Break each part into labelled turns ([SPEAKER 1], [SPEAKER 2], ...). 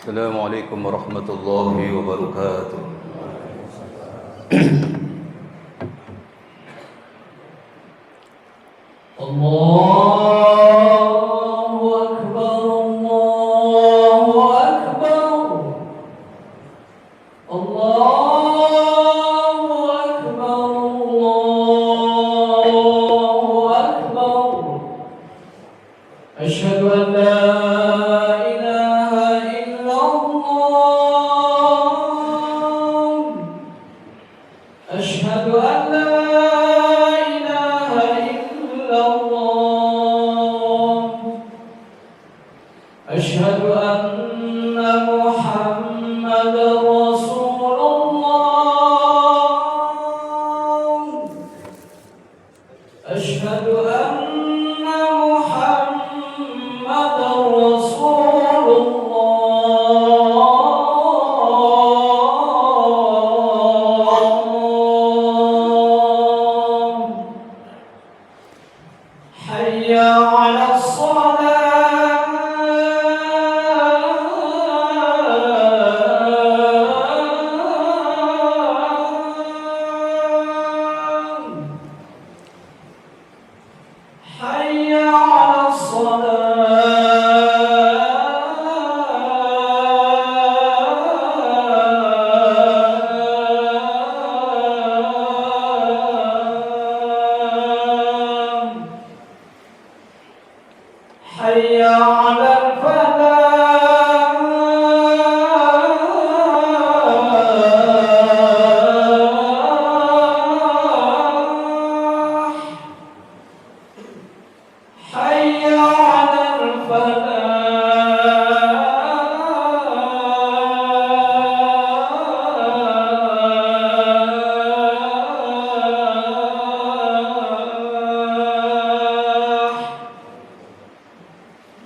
[SPEAKER 1] السلام عليكم ورحمة الله وبركاته.
[SPEAKER 2] الله أكبر الله أكبر الله أكبر الله أكبر أشهد أن لا إله إلا الله أشهد أن لا إله إلا الله أشهد أن محمدا رسول الله أشهد أن محمدا رسول الله حي على الصلاة حي على الصلاة حي على الفلاح حي على الفلاح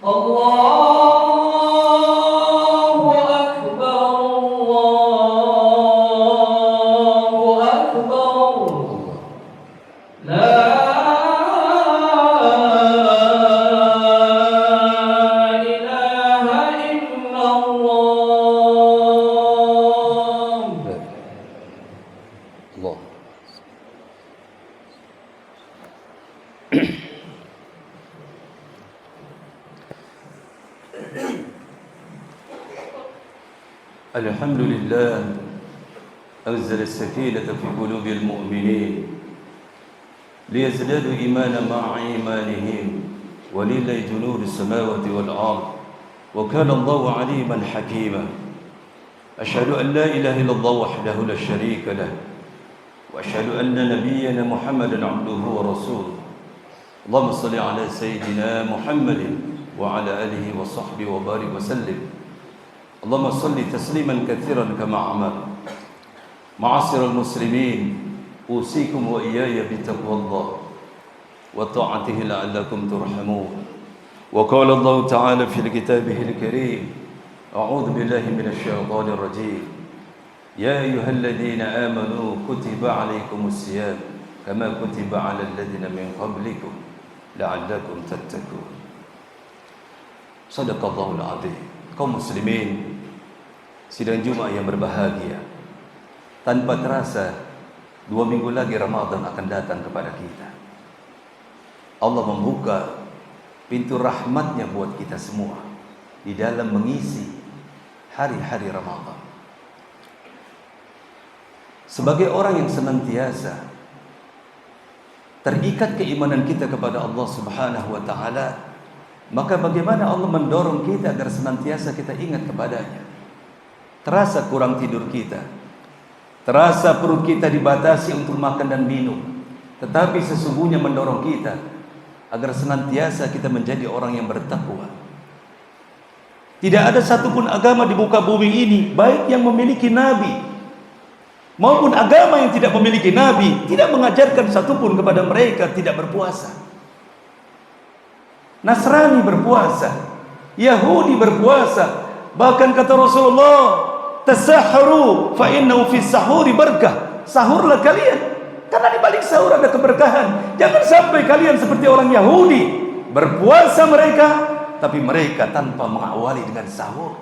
[SPEAKER 2] الله أكبر الله أكبر لا إله إلا الله
[SPEAKER 1] الله. الحمد لله أنزل السكينة في قلوب المؤمنين ليزدادوا إيمانا مع إيمانهم ولله جنود السماوات والأرض وكان الله عليما حكيما. أشهد أن لا إله إلا الله وحده لا شريك له وأشهد أن نبينا محمدا عبده ورسوله. اللهم صل على سيدنا محمد وعلى آله وصحبه وبارك وسلم. اللهم صل تسليما كثيرا كما أمر. معاشر المسلمين، أوصيكم وإياي بتقوى الله وطاعته لعلكم ترحمون. وقال الله تعالى في كتابه الكريم: أعوذ بالله من الشيطان الرجيم. يا أيها الذين آمنوا كتب عليكم الصيام كما كتب على الذين من قبلكم لعلكم تتقون. صدق الله العظيم. Kaum muslimin, sidang Jumat yang berbahagia, tanpa terasa 2 minggu lagi Ramadan akan datang kepada kita. Allah membuka pintu rahmatnya buat kita semua di dalam mengisi hari-hari Ramadan. Sebagai orang yang senantiasa terikat keimanan kita kepada Allah Subhanahu wa taala, maka bagaimana Allah mendorong kita agar senantiasa kita ingat kepadanya. Terasa kurang tidur kita, terasa perut kita dibatasi untuk makan dan minum, tetapi sesungguhnya mendorong kita agar senantiasa kita menjadi orang yang bertakwa. Tidak ada satupun agama di muka bumi ini, baik yang memiliki nabi maupun agama yang tidak memiliki nabi, tidak mengajarkan satupun kepada mereka tidak berpuasa. Nasrani berpuasa, Yahudi berpuasa, bahkan kata Rasulullah, tasahharu fa innahu fi sahuri barakah. Sahurlah kalian, karena di balik sahur ada keberkahan. Jangan sampai kalian seperti orang Yahudi, berpuasa mereka tapi mereka tanpa mengawali dengan sahur.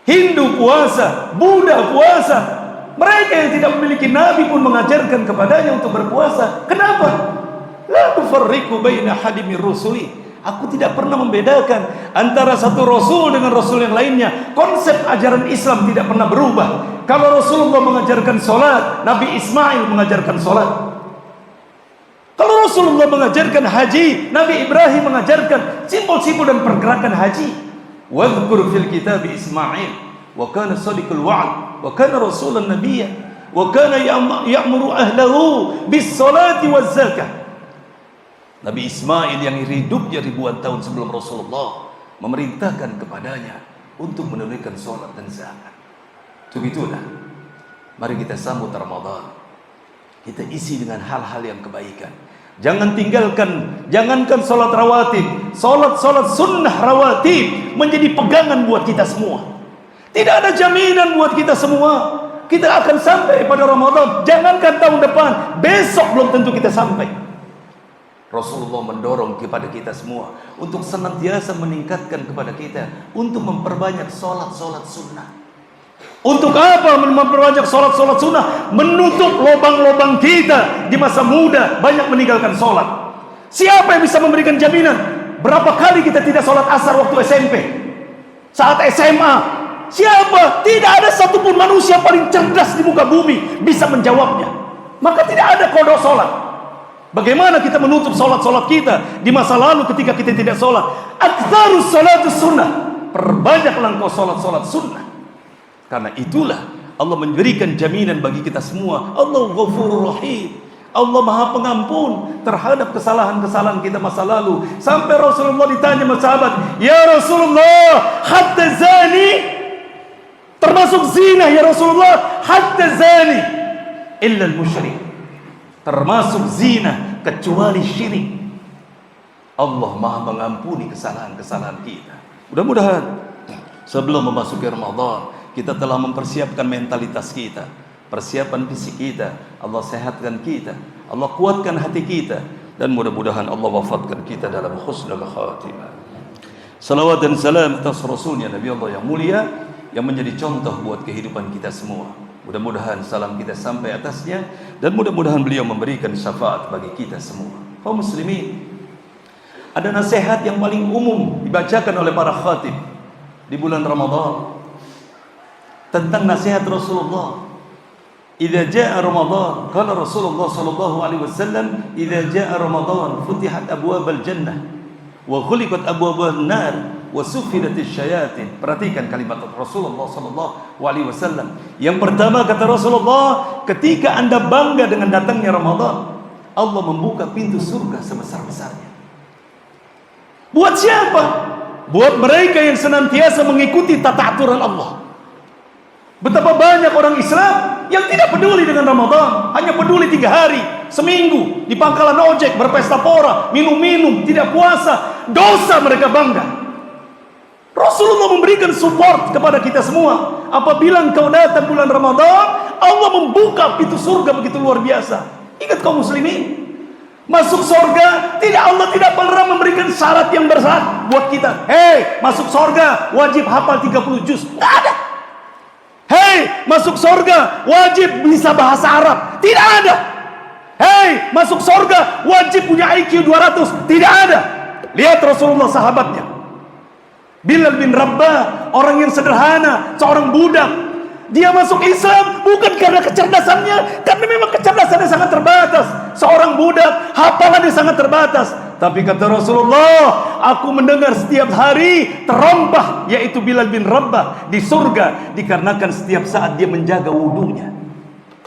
[SPEAKER 1] Hindu puasa, Buddha puasa. Mereka yang tidak memiliki nabi pun mengajarkan kepadanya untuk berpuasa. Kenapa? La nufarriqu baina ahadin min rusuli. Aku tidak pernah membedakan antara satu rasul dengan rasul yang lainnya. Konsep ajaran Islam tidak pernah berubah. Kalau Rasulullah mengajarkan salat, Nabi Ismail mengajarkan salat. Kalau Rasulullah mengajarkan haji, Nabi Ibrahim mengajarkan simbol-simbol dan pergerakan haji. Wadhkur fil kitab Ismail wa kana sadiqul wa'd wa kana rasulan nabiyya wa kana ya'muru ahlahu bis salati waz zakah. Nabi Ismail yang hidupnya ribuan tahun sebelum Rasulullah memerintahkan kepadanya untuk menunaikan salat dan zakat. Begitulah. Mari kita sambut Ramadan. Kita isi dengan hal-hal yang kebaikan. Jangan tinggalkan, jangankan salat rawatib, salat sunnah rawatib menjadi pegangan buat kita semua. Tidak ada jaminan buat kita semua kita akan sampai pada Ramadan. Jangankan tahun depan, besok belum tentu kita sampai. Rasulullah mendorong kepada kita semua untuk senantiasa meningkatkan kepada kita untuk memperbanyak salat-salat sunnah. Untuk apa memperbanyak salat-salat sunnah? Menutup lubang-lubang kita di masa muda banyak meninggalkan salat. Siapa yang bisa memberikan jaminan? Berapa kali kita tidak salat asar waktu SMP? Saat SMA? Siapa? Tidak ada satupun manusia paling cerdas di muka bumi bisa menjawabnya. Maka tidak ada kodok salat. Bagaimana kita menutup salat-salat kita di masa lalu ketika kita tidak salat? Aktsarus salatus sunnah. Perbanyaklah engkau salat-salat sunnah. Karena itulah Allah memberikan jaminan bagi kita semua. Allah Ghafurur Rahim. Allah Maha Pengampun terhadap kesalahan-kesalahan kita masa lalu. Sampai Rasulullah ditanya sama sahabat, "Ya Rasulullah, hatta zani?" Termasuk zina ya Rasulullah, hatta zani illa al-musyrik. Termasuk zina kecuali syirik. Allah Maha mengampuni kesalahan-kesalahan kita. Mudah-mudahan sebelum memasuki Ramadan kita telah mempersiapkan mentalitas kita, persiapan fisik kita. Allah sehatkan kita, Allah kuatkan hati kita, dan mudah-mudahan Allah wafatkan kita dalam husnul khatimah. Salawat dan salam atas Rasulnya Nabi Allah yang mulia, yang menjadi contoh buat kehidupan kita semua. Mudah-mudahan salam kita sampai atasnya, dan mudah-mudahan beliau memberikan syafaat bagi kita semua. Kaum muslimin, ada nasihat yang paling umum dibacakan oleh para khatib di bulan Ramadan tentang nasihat Rasulullah. Idza jaa Ramadan, qala Rasulullah sallallahu alaihi wasallam, idza jaa Ramadan futihat abwabal jannah wa ghuliqat abwabun nar wa suffidatis syayatin. Perhatikan kalimat Rasulullah sallallahu alaihi wasallam. Yang pertama kata Rasulullah, ketika Anda bangga dengan datangnya Ramadan, Allah membuka pintu surga sebesar-besarnya. Buat siapa? Buat mereka yang senantiasa mengikuti tata aturan Allah. Betapa banyak orang Islam yang tidak peduli dengan Ramadan, hanya peduli 3 hari, seminggu di pangkalan ojek, berpesta pora, minum-minum, tidak puasa. Dosa mereka bangga. Rasulullah memberikan support kepada kita semua. Apabila engkau datang bulan Ramadan, Allah membuka pintu surga begitu luar biasa. Ingat kaum muslimin, masuk surga Allah tidak pernah memberikan syarat yang berat buat kita. Hei, masuk surga wajib hafal 30 juz. Enggak ada. Hei, masuk surga wajib bisa bahasa Arab. Tidak ada. Hei, masuk surga wajib punya IQ 200. Tidak ada. Lihat Rasulullah sahabatnya. Bilal bin Rabah, orang yang sederhana, seorang budak. Dia masuk Islam bukan karena kecerdasannya, karena memang kecerdasannya sangat terbatas. Seorang budak, hafalannya sangat terbatas. Tapi kata Rasulullah, aku mendengar setiap hari terompah, yaitu Bilal bin Rabah di surga, dikarenakan setiap saat dia menjaga wudunya.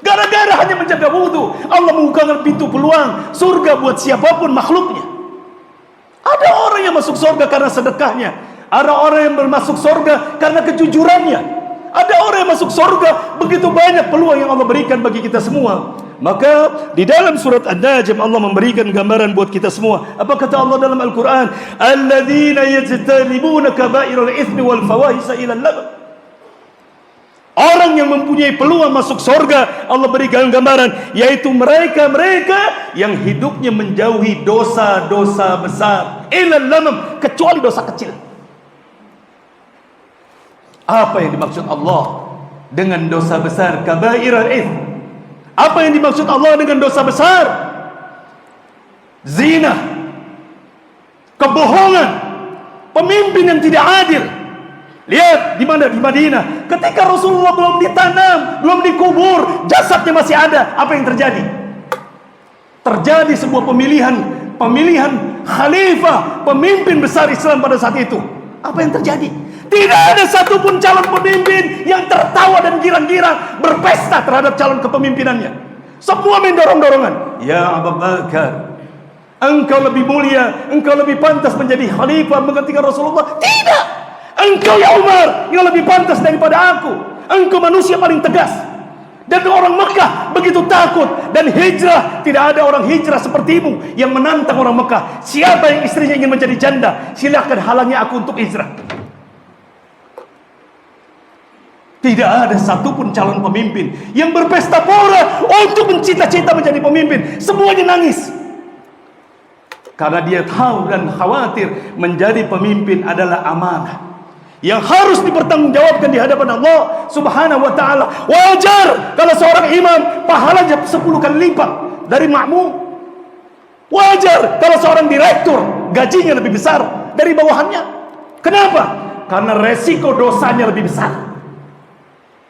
[SPEAKER 1] Gara-gara hanya menjaga wudu, Allah membukakan pintu peluang surga buat siapapun makhluknya. Ada orang yang masuk surga karena sedekahnya. Ada orang yang masuk surga karena kejujurannya. Ada orang yang masuk surga, begitu banyak peluang yang Allah berikan bagi kita semua. Maka di dalam surat An-Najm Allah memberikan gambaran buat kita semua. Apa kata Allah dalam Al-Quran? Alladzina yajtanibuna kaba'irul itsmi wal fawahisha ila al-laghw. Orang yang mempunyai peluang masuk surga, Allah berikan gambaran, yaitu mereka-mereka yang hidupnya menjauhi dosa-dosa besar, ila al-laghw, kecuali dosa kecil.
[SPEAKER 3] Apa yang dimaksud Allah dengan dosa besar? Kabairal its. Apa yang dimaksud Allah dengan dosa besar? Zina, kebohongan, pemimpin yang tidak adil. Lihat di mana, di Madinah, ketika Rasulullah belum ditanam, belum dikubur, jasadnya masih ada. Apa yang terjadi? Terjadi sebuah pemilihan khalifah, pemimpin besar Islam pada saat itu. Apa yang terjadi? Tidak ada satupun calon pemimpin yang tertawa dan girang-girang berpesta terhadap calon kepemimpinannya. Semua mendorong-dorongan. Ya Abu Bakar, engkau lebih mulia, engkau lebih pantas menjadi khalifah menggantikan Rasulullah. Tidak. Engkau ya Umar yang lebih pantas daripada aku. Engkau manusia paling tegas. Dan orang Mekah begitu takut. Dan hijrah, tidak ada orang hijrah sepertimu yang menantang orang Mekah. Siapa yang istrinya ingin menjadi janda, silakan halangi aku untuk hijrah. Tidak ada satupun calon pemimpin yang berpesta pora untuk mencita-cita menjadi pemimpin. Semuanya nangis. Karena dia tahu dan khawatir menjadi pemimpin adalah amanah yang harus dipertanggungjawabkan di hadapan Allah Subhanahu wa taala. Wajar kalau seorang imam pahalanya 10 kali lipat dari makmum. Wajar kalau seorang direktur gajinya lebih besar dari bawahannya. Kenapa? Karena resiko dosanya lebih besar.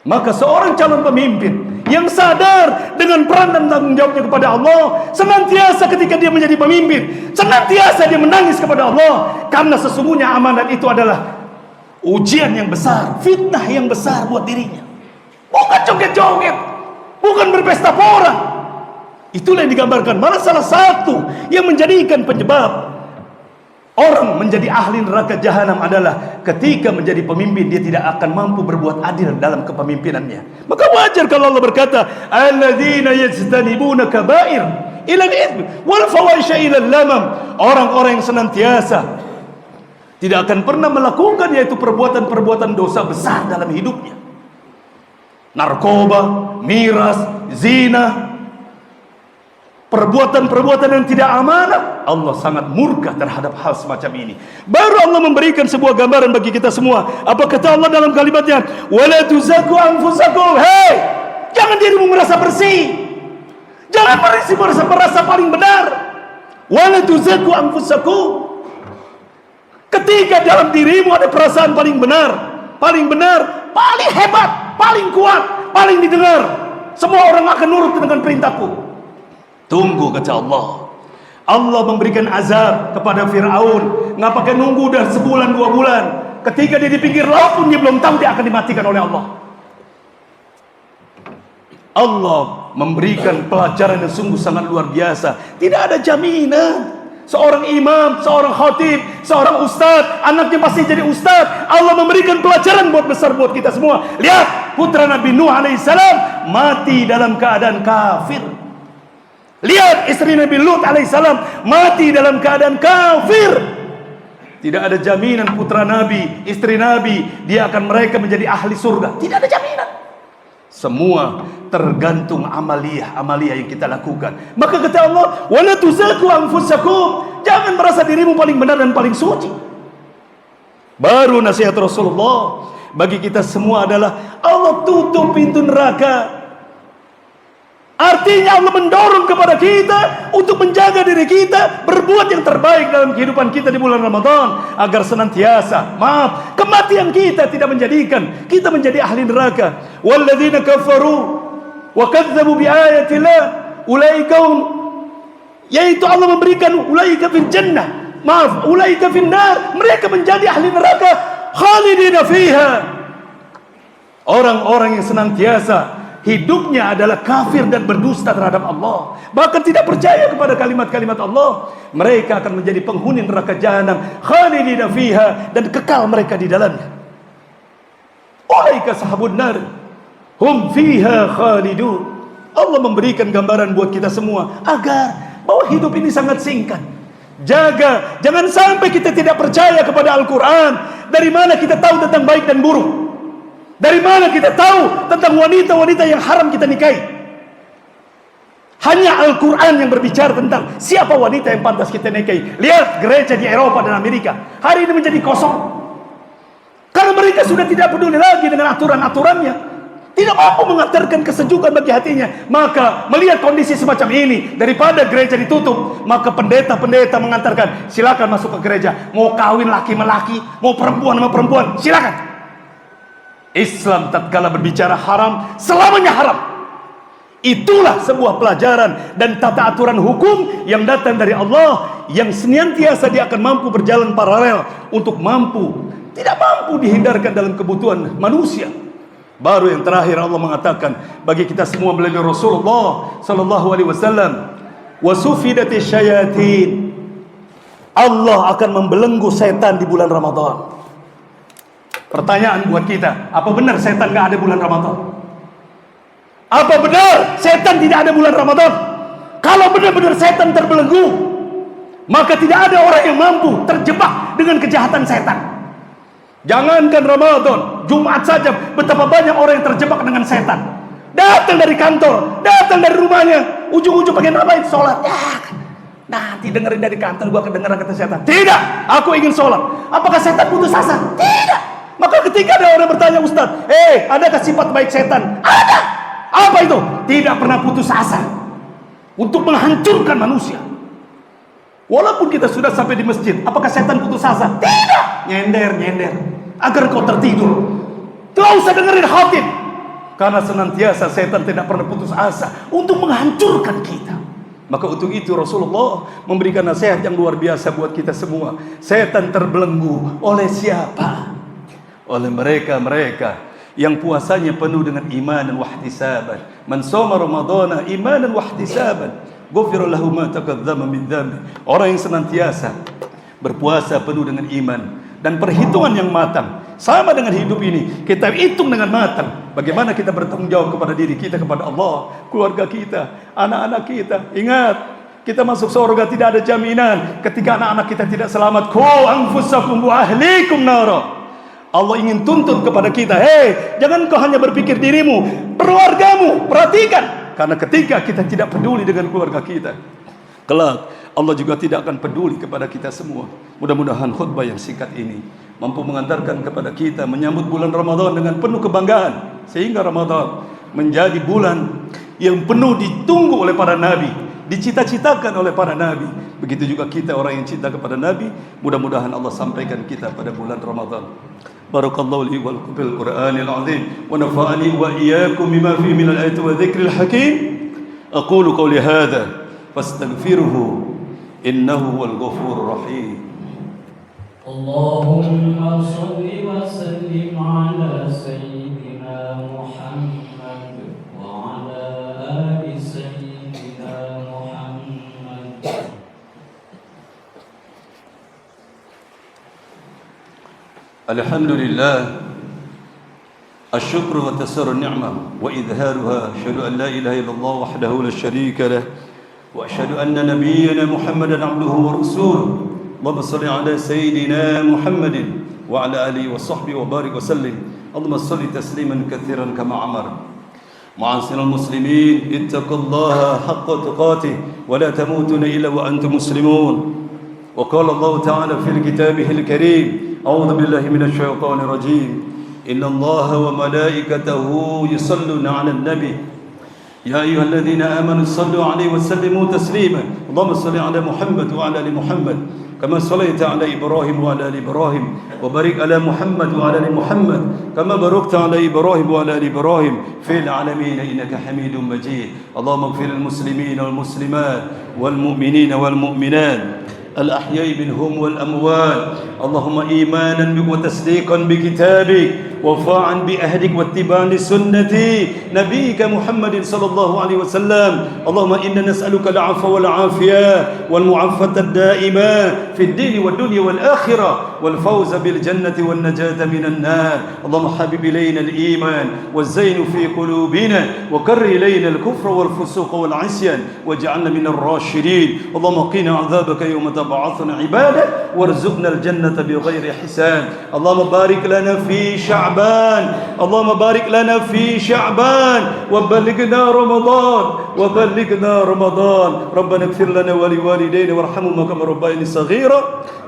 [SPEAKER 3] Maka seorang calon pemimpin yang sadar dengan peran dan tanggung jawabnya kepada Allah, senantiasa ketika dia menjadi pemimpin, senantiasa dia menangis kepada Allah, karena sesungguhnya amanat itu adalah ujian yang besar, fitnah yang besar buat dirinya. Bukan joget-joget, bukan berpesta pora. Itulah yang digambarkan. Malah salah satu yang menjadikan penyebab orang menjadi ahli neraka jahanam adalah ketika menjadi pemimpin dia tidak akan mampu berbuat adil dalam kepemimpinannya. Maka wajar kalau Allah berkata, alladzina yajtanibuna kaba'ir ila al-itsm wal fawahisha ila al-lamam. Orang-orang yang senantiasa tidak akan pernah melakukan yaitu perbuatan-perbuatan dosa besar dalam hidupnya. Narkoba, miras, zina, perbuatan-perbuatan yang tidak amanah. Allah sangat murka terhadap hal semacam ini. Baru Allah memberikan sebuah gambaran bagi kita semua. Apa kata Allah dalam kalimatnya? Wala tuzakku anfusakum. Hei, jangan dirimu merasa bersih. Jangan merasa paling benar. Wala tuzakku anfusakum. Ketika dalam dirimu ada perasaan paling benar, paling hebat, paling kuat, paling didengar, semua orang akan nurut dengan perintahku. Tunggu, kata Allah. Allah memberikan azab kepada Fir'aun. Nggak pakai nunggu udah sebulan 2 bulan. Ketika dia di pinggir laut pun dia belum tahu dia akan dimatikan oleh Allah. Allah memberikan pelajaran yang sungguh sangat luar biasa. Tidak ada jaminan seorang imam, seorang khatib, seorang ustadz, anaknya pasti jadi ustadz. Allah memberikan pelajaran besar buat kita semua. Lihat, putra Nabi Nuh alaihissalam mati dalam keadaan kafir. Lihat, istri Nabi Lut alaihissalam mati dalam keadaan kafir. Tidak ada jaminan putra Nabi, istri Nabi, mereka menjadi ahli surga. Tidak ada jaminan. Semua tergantung amaliyah yang kita lakukan. Maka kata Allah, wala tuzakku anfusakum. Jangan merasa dirimu paling benar dan paling suci. Baru nasihat Rasulullah bagi kita semua adalah Allah tutup pintu neraka. Artinya Allah mendorong kepada kita untuk menjaga diri kita, berbuat yang terbaik dalam kehidupan kita di bulan Ramadan, agar senantiasa, kematian kita tidak menjadikan kita menjadi ahli neraka. Walladzina kafaru wa kadzdzabu biayatillah ulaika yaitu Allah memberikan ulaika fil jannah, ulaika fin nar, mereka menjadi ahli neraka khalidina fiha. Orang-orang yang senantiasa hidupnya adalah kafir dan berdusta terhadap Allah, bahkan tidak percaya kepada kalimat-kalimat Allah, mereka akan menjadi penghuni neraka jahanam khalidina fiha, dan kekal mereka di dalamnya. Ulaika sahabun nar hum fiha khalidun. Allah memberikan gambaran buat kita semua agar bahwa hidup ini sangat singkat. Jaga, jangan sampai kita tidak percaya kepada Al-Quran. Dari mana kita tahu tentang baik dan buruk? Dari mana kita tahu tentang wanita-wanita yang haram kita nikahi? Hanya Al-Quran yang berbicara tentang siapa wanita yang pantas kita nikahi. Lihat gereja di Eropa dan Amerika hari ini menjadi kosong. Karena Karena mereka sudah tidak peduli lagi dengan aturan-aturannya, tidak mampu mengantarkan kesejukan bagi hatinya. Maka melihat kondisi semacam ini, daripada gereja ditutup, maka pendeta-pendeta mengantarkan, silakan masuk ke gereja. Mau kawin laki sama laki, mau perempuan sama perempuan, silakan. Islam tatkala berbicara haram, selamanya haram. Itulah sebuah pelajaran dan tata aturan hukum yang datang dari Allah, yang senantiasa dia akan mampu berjalan paralel untuk tidak mampu dihindarkan dalam kebutuhan manusia. Baru yang terakhir Allah mengatakan bagi kita semua melalui Rasulullah sallallahu alaihi wasallam, wasufidatish syayatin. Allah akan membelenggu setan di bulan Ramadan. Pertanyaan buat kita, apa benar setan enggak ada bulan Ramadan? Apa benar setan tidak ada bulan Ramadan? Kalau benar-benar setan terbelenggu, maka tidak ada orang yang mampu terjebak dengan kejahatan setan. Jangankan Ramadan, Jumat saja betapa banyak orang yang terjebak dengan setan. Datang dari kantor, datang dari rumahnya, ujung-ujung pengen ngapain? Sholat. Ya, nanti dengerin dari kantor, gua kedengeran kata setan. Tidak, aku ingin sholat. Apakah setan putus asa? Tidak. Maka ketika ada orang bertanya, Ustaz, adakah sifat baik setan? Ada. Apa itu? Tidak pernah putus asa untuk menghancurkan manusia. Walaupun kita sudah sampai di masjid, apakah setan putus asa? Tidak. Nyender agar kau tertidur. Tidak usah dengerin khatib, karena senantiasa setan tidak pernah putus asa untuk menghancurkan kita. Maka untuk itu Rasulullah memberikan nasihat yang luar biasa buat kita semua. Setan terbelenggu oleh siapa? Oleh mereka yang puasanya penuh dengan iman dan wahtisaban. Man shoma ramadhana imanan wahtisaban, ghufira lahu ma taqaddama min dhanbi. Orang yang senantiasa berpuasa penuh dengan iman dan perhitungan yang matang. Sama dengan hidup ini, kita hitung dengan matang. Bagaimana kita bertanggung jawab kepada diri kita, kepada Allah, keluarga kita, anak-anak kita. Ingat, kita masuk surga tidak ada jaminan ketika anak-anak kita tidak selamat. Qu anfusakum wa ahlikum nara. Allah ingin tuntut kepada kita, jangan kau hanya berpikir dirimu, keluargamu, perhatikan. Karena ketika kita tidak peduli dengan keluarga kita, kelak Allah juga tidak akan peduli kepada kita semua. Mudah-mudahan khutbah yang singkat ini mampu mengantarkan kepada kita menyambut bulan Ramadan dengan penuh kebanggaan, sehingga Ramadan menjadi bulan yang penuh ditunggu oleh para nabi, dicita-citakan oleh para nabi. Begitu juga kita orang yang cinta kepada nabi. Mudah-mudahan Allah sampaikan kita pada bulan Ramadan. Barakallahu li wa lakum bil Qur'anil azim wa nafa'ani wa iyyakum bima fihi min al-ayati wa dhikril hakim. Aqulu qawli hadha fastaghfiruhu innahu wal ghafurur rahim.
[SPEAKER 2] Allahumma shalli wa sallim ala sayyidina Muhammad wa ala ali sayyidina Muhammad.
[SPEAKER 1] Alhamdulillah, asyukru wa tasarru ni'mah wa idharuha. Asyhadu an la ilaha illallah wahdahu la syarika lah, wa asyhadu anna nabiyyana Muhammadan abduhu wa rasuluh. Allahumma salli ala sayyidina Muhammadin wa ala alihi wa sahbihi wa barik wa sallim. Allahumma salli tasliman katsiran kama amara. Ma'asyiral muslimin, ittaqullaha haqqa tuqatih wa la tamutunna illa wa antum muslimun. Wa qala Allah ta'ala fil kitabihil karim, أعوذ بالله من الشيطان الرجيم إن الله وملائكته يصلون على النبي يا أيها الذين آمنوا صلوا عليه وسلموا تسليما اللهم صل على محمد وعلى آل محمد كما صليت على إبراهيم وعلى آل إبراهيم وبارك على محمد وعلى آل محمد كما باركت على إبراهيم وعلى آل إبراهيم في العالمين إنك حميد مجيد اللهم اغفر للمسلمين والمسلمات والمؤمنين والمؤمنات الأحياء منهم والأموات اللهم إيمانا بك وتصديقا بكتابك ووفاء بأهدك واتباعا لسنة نبيك محمد صلى الله عليه وسلم اللهم إنا نسألك العفو والعافية والمعافاة الدائمة في الدين والدنيا والآخرة والفوز بالجنة والنجاة من النار اللهم حبب إلينا الإيمان والزين في قلوبنا وكر إلينا الكفر والفسوق والعصيان واجعلنا من الراشدين اللهم قنا عذابك يوم تقوم بعثنا عبادك وارزقنا الجنة بغير حساب. اللهم بارك لنا في شعبان، اللهم بارك لنا في شعبان وبلغنا رمضان ربنا اغفر لنا ولوالدينا وارحمهما كما ربياني صغيرا.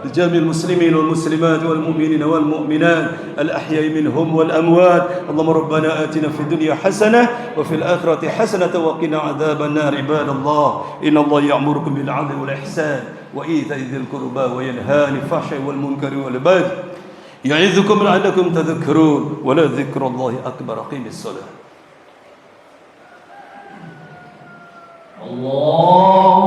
[SPEAKER 1] لجميع المسلمين والمسلمات والمؤمنين والمؤمنات الأحياء منهم والأموات. اللهم ربنا آتنا في الدنيا حسنة وفي الآخرة حسنة وقنا عذاب النار. عباد الله إن الله يأمركم بالعدل والإحسان وإيتاء ذي القربى وينهى عن الفحشاء والمنكر والبغي يعظكم لعلكم تذكرون ولذكر الله أكبر. أقيم الصلاة.
[SPEAKER 2] الله